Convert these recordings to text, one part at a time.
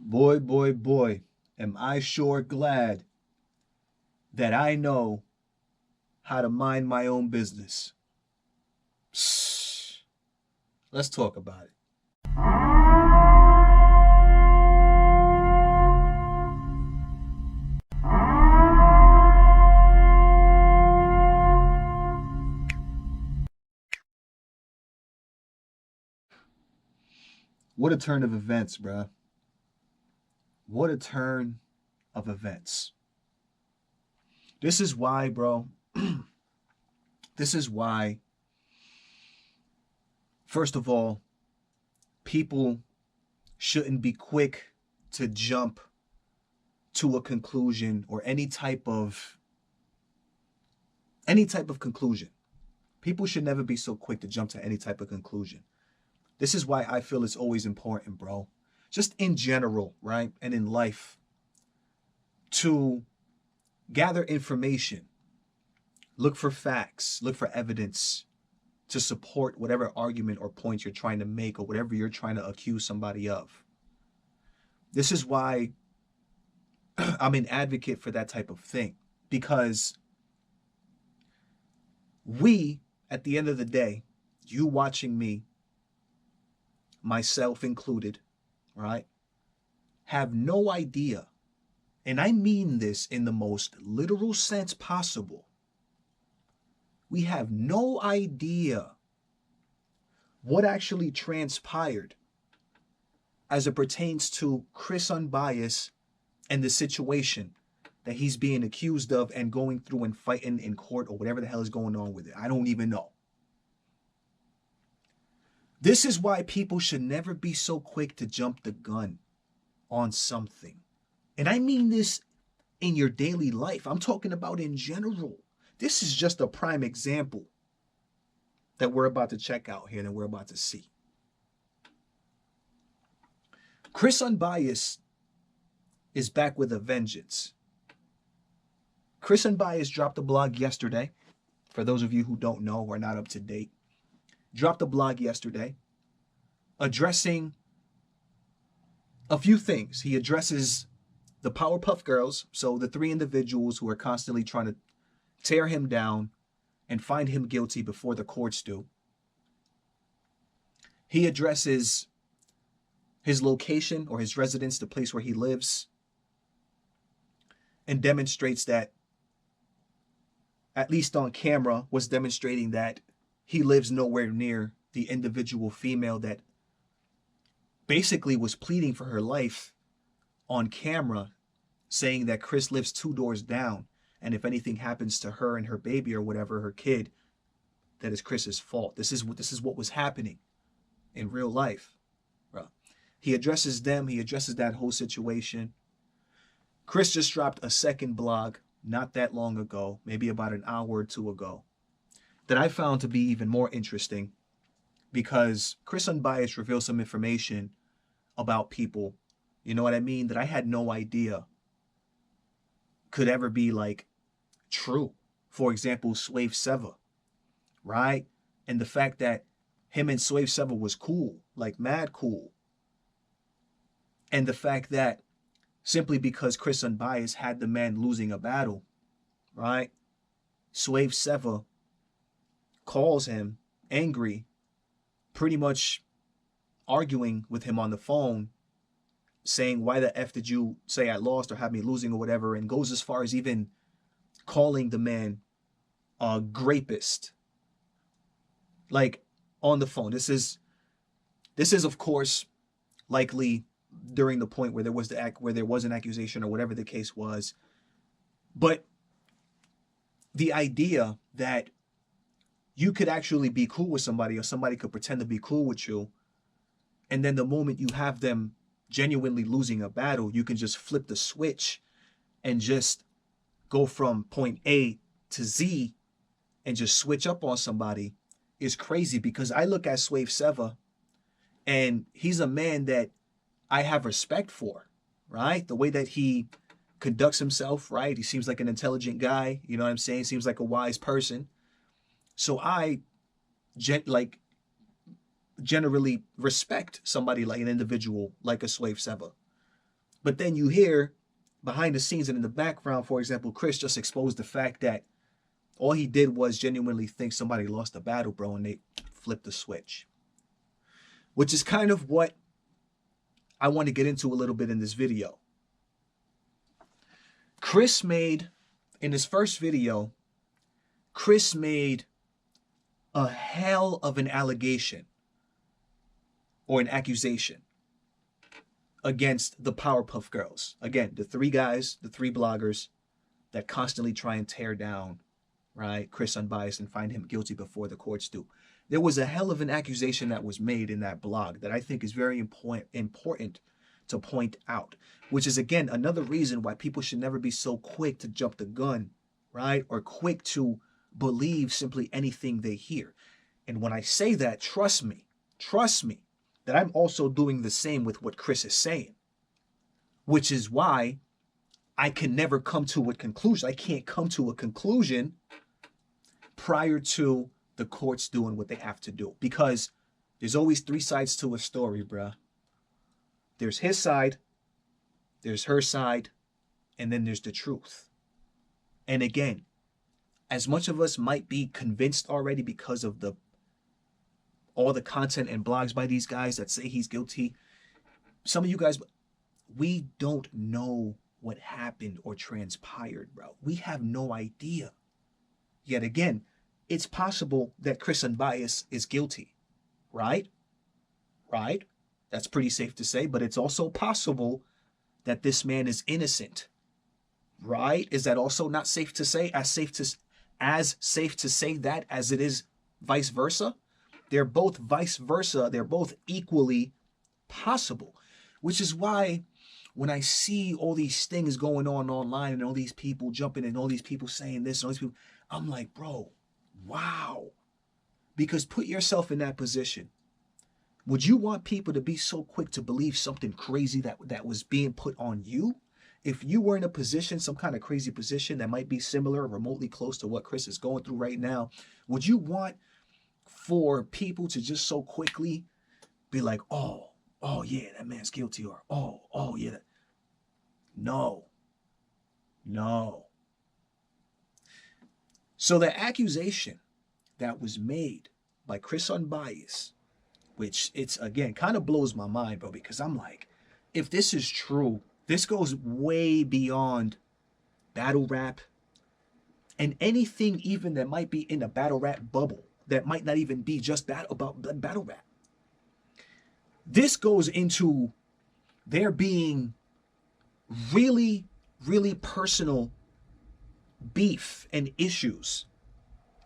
Boy, boy, boy, am I sure glad that I know how to mind my own business. Let's talk about it. What a turn of events, bruh. What a turn of events. This is why, bro. This is why, first of all, people shouldn't be quick to jump to a conclusion or any type of conclusion. People should never be so quick to jump to any type of conclusion. This is why I feel it's always important, bro. Just in general, right? And in life, to gather information, look for facts, look for evidence to support whatever argument or point you're trying to make or whatever you're trying to accuse somebody of. This is why I'm an advocate for that type of thing, because we, at the end of the day, you watching me, myself included, right, have no idea, and I mean this in the most literal sense possible. We have no idea what actually transpired as it pertains to Chris Unbiased and the situation that he's being accused of and going through and fighting in court or whatever the hell is going on with it. I don't even know. This is why people should never be so quick to jump the gun on something. And I mean this in your daily life. I'm talking about in general. This is just a prime example that we're about to check out here, that we're about to see. Chris Unbiased is back with a vengeance. Chris Unbiased dropped a blog yesterday. For those of you who don't know or are not up to date, dropped a blog yesterday addressing a few things. He addresses the Powerpuff Girls, so the three individuals who are constantly trying to tear him down and find him guilty before the courts do. He addresses his location or his residence, the place where he lives, and demonstrates that, at least on camera, was demonstrating that he lives nowhere near the individual female that basically was pleading for her life on camera, saying that Chris lives 2 doors down, and if anything happens to her and her baby or whatever, her kid, that is Chris's fault. This is what was happening in real life, bro. He addresses them. He addresses that whole situation. Chris just dropped a second blog not that long ago, maybe about an hour or two ago, that I found to be even more interesting, because Chris Unbiased revealed some information about people, you know what I mean, that I had no idea could ever be like true. For example, Slave Seva, right? And the fact that him and Slave Seva was cool, like mad cool. And the fact that simply because Chris Unbiased had the man losing a battle, right? Slave Seva calls him angry, pretty much arguing with him on the phone, saying, why the F did you say I lost or have me losing or whatever, and goes as far as even calling the man a grapist, like on the phone. This is of course likely during the point where there was an accusation or whatever the case was. But the idea that you could actually be cool with somebody, or somebody could pretend to be cool with you, and then the moment you have them genuinely losing a battle, you can just flip the switch and just go from point A to Z and just switch up on somebody, is crazy. Because I look at Slave Seva, and he's a man that I have respect for, right? The way that he conducts himself, right? He seems like an intelligent guy, you know what I'm saying? Seems like a wise person. So I generally respect somebody like an individual like a Slave Seva. But then you hear behind the scenes and in the background, for example, Chris just exposed the fact that all he did was genuinely think somebody lost a battle, bro, and they flipped the switch. Which is kind of what I want to get into a little bit in this video. Chris made, in his first video, Chris made a hell of an allegation or an accusation against the Powerpuff Girls. Again, the three guys, the three bloggers that constantly try and tear down, right, Chris Unbiased and find him guilty before the courts do. There was a hell of an accusation that was made in that blog that I think is very important to point out, which is, again, another reason why people should never be so quick to jump the gun, right, or quick to believe simply anything they hear. And when I say that, trust me that I'm also doing the same with what Chris is saying, which is why I can never come to a conclusion. I can't come to a conclusion prior to the courts doing what they have to do, because there's always three sides to a story, bruh. There's his side, there's her side, and then there's the truth. And again, as much of us might be convinced already because of all the content and blogs by these guys that say he's guilty, some of you guys, we don't know what happened or transpired, bro. We have no idea. Yet again, it's possible that Chris Unbiased is guilty, right? Right? That's pretty safe to say, but it's also possible that this man is innocent, right? Is that also not safe to say? As safe to say that as it is vice versa? They're both vice versa. They're both equally possible, which is why when I see all these things going on online and all these people jumping and all these people saying this and all these people, I'm like, bro, wow. Because put yourself in that position. Would you want people to be so quick to believe something crazy that was being put on you? If you were in a position, some kind of crazy position that might be similar or remotely close to what Chris is going through right now, would you want for people to just so quickly be like, oh yeah, that man's guilty, or oh yeah. No. So the accusation that was made by Chris Unbiased, which it's, again, kind of blows my mind, bro, because I'm like, if this is true, this goes way beyond battle rap and anything even that might be in a battle rap bubble that might not even be just about battle rap. This goes into there being really, really personal beef and issues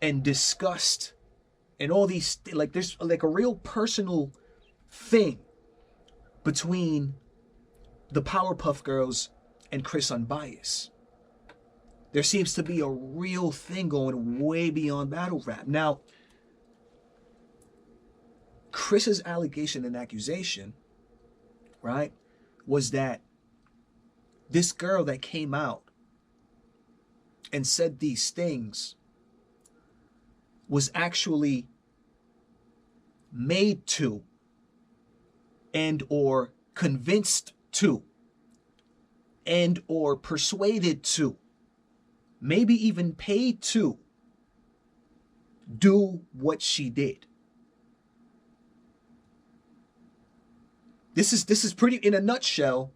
and disgust and all these, like, there's like a real personal thing between the Powerpuff Girls and Chris Unbiased. There seems to be a real thing going way beyond battle rap. Now, Chris's allegation and accusation, right, was that this girl that came out and said these things was actually made to and or convinced to and or persuaded to, maybe even paid to do what she did. This is pretty, in a nutshell,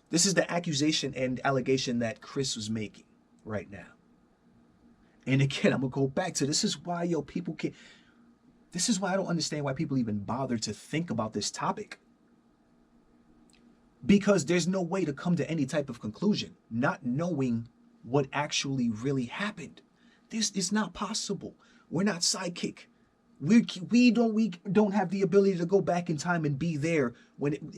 this is the accusation and allegation that Chris was making right now. And again, I'm gonna go back to, this is why, people can't, this is why I don't understand why people even bother to think about this topic. Because there's no way to come to any type of conclusion, not knowing what actually really happened. This is not possible. We're not psychic. We don't have the ability to go back in time and be there when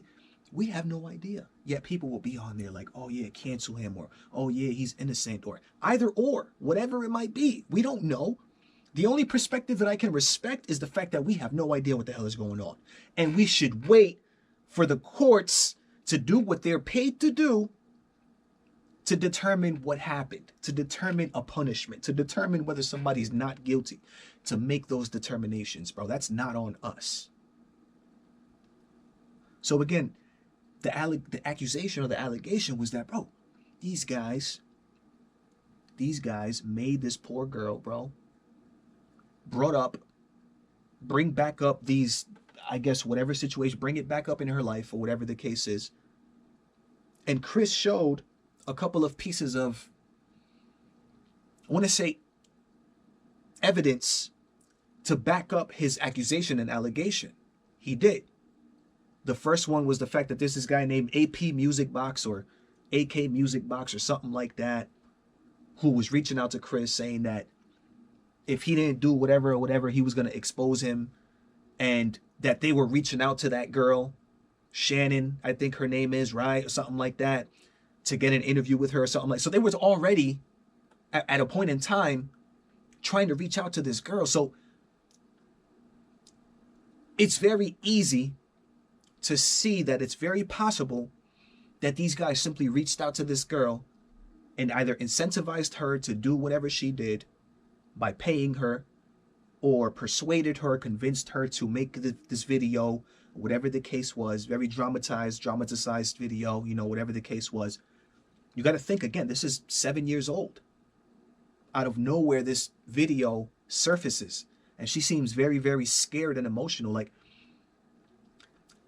we have no idea. Yet people will be on there like, oh yeah, cancel him, or oh yeah, he's innocent, or either or, whatever it might be. We don't know. The only perspective that I can respect is the fact that we have no idea what the hell is going on. And we should wait for the courts to do what they're paid to do, to determine what happened, to determine a punishment, to determine whether somebody's not guilty, to make those determinations, bro. That's not on us. So again, the accusation or the allegation was that, bro, these guys made this poor girl, bro, bring back up these, I guess, whatever situation, bring it back up in her life or whatever the case is. And Chris showed a couple of pieces of, I want to say, evidence to back up his accusation and allegation. He did. The first one was the fact that there's this guy named AP Music Box or AK Music Box or something like that, who was reaching out to Chris saying that if he didn't do whatever or whatever, he was going to expose him, and that they were reaching out to that girl, Shannon, I think her name is, right? Or something like that, to get an interview with her or something like. So they was already at a point in time trying to reach out to this girl. So it's very easy to see that it's very possible that these guys simply reached out to this girl and either incentivized her to do whatever she did by paying her, or persuaded her, convinced her to make this video, whatever the case was, very dramatized video, you know, whatever the case was. You got to think, again, this is 7 years old. Out of nowhere, this video surfaces, and she seems very, very scared and emotional. Like,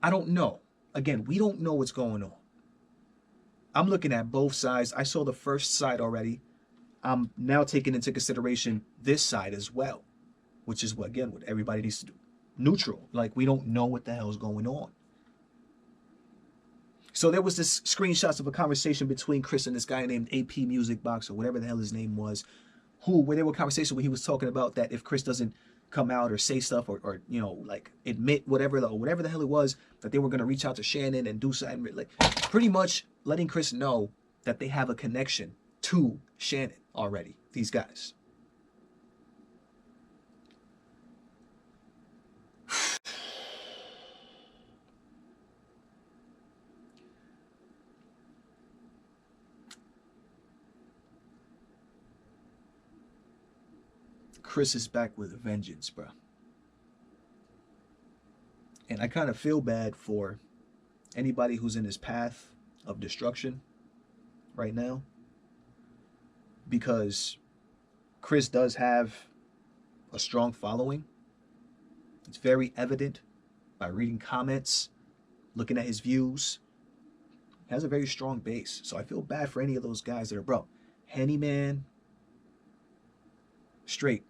I don't know. Again, we don't know what's going on. I'm looking at both sides. I saw the first side already. I'm now taking into consideration this side as well, which is what, again, what everybody needs to do. Neutral. Like, we don't know what the hell is going on. So there was this screenshots of a conversation between Chris and this guy named AP Music Box or whatever the hell his name was, where there were conversations where he was talking about that if Chris doesn't come out or say stuff or you know, like admit whatever the hell it was, that they were going to reach out to Shannon and do something, like pretty much letting Chris know that they have a connection to Shannon already, these guys. Chris is back with a vengeance, bro. And I kind of feel bad for anybody who's in his path of destruction right now, because Chris does have a strong following. It's very evident by reading comments, looking at his views. He has a very strong base. So I feel bad for any of those guys that are, bro, Henny Man, straight.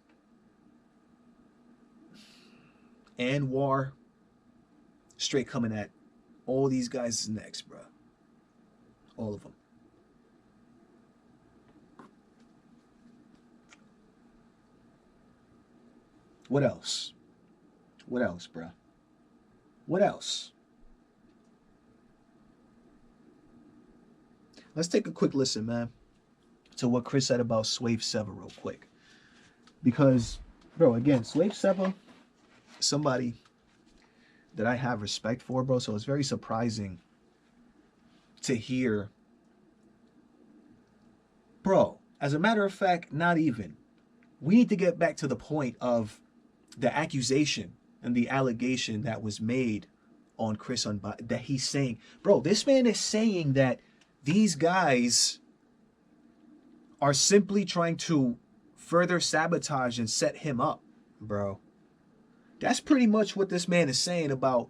Anwar, straight coming at all these guys next, bro. All of them. What else? What else, bro? What else? Let's take a quick listen, man, to what Chris said about Swave Seva real quick. Because, bro, again, Swave Seva, somebody that I have respect for, bro. So it's very surprising to hear, bro, as a matter of fact, not even. We need to get back to the point of the accusation and the allegation that was made on Chris Unbiased, that he's saying, bro, this man is saying that these guys are simply trying to further sabotage and set him up, bro. That's pretty much what this man is saying about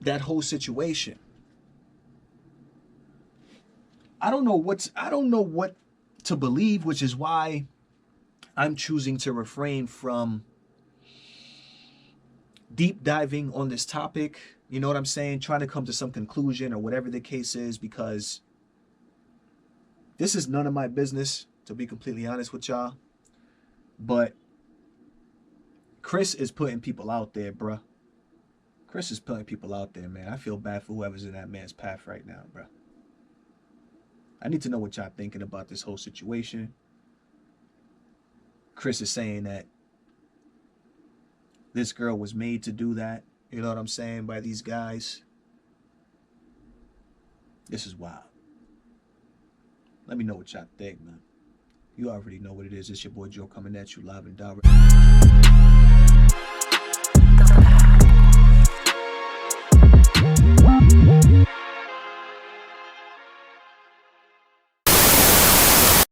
that whole situation. I don't know what to believe, which is why I'm choosing to refrain from deep diving on this topic. You know what I'm saying? Trying to come to some conclusion or whatever the case is, because this is none of my business, to be completely honest with y'all. But Chris is putting people out there, bruh. Chris is putting people out there, man. I feel bad for whoever's in that man's path right now, bruh. I need to know what y'all thinking about this whole situation. Chris is saying that this girl was made to do that, you know what I'm saying, by these guys. This is wild. Let me know what y'all think, man. You already know what it is. It's your boy Joe coming at you live and direct.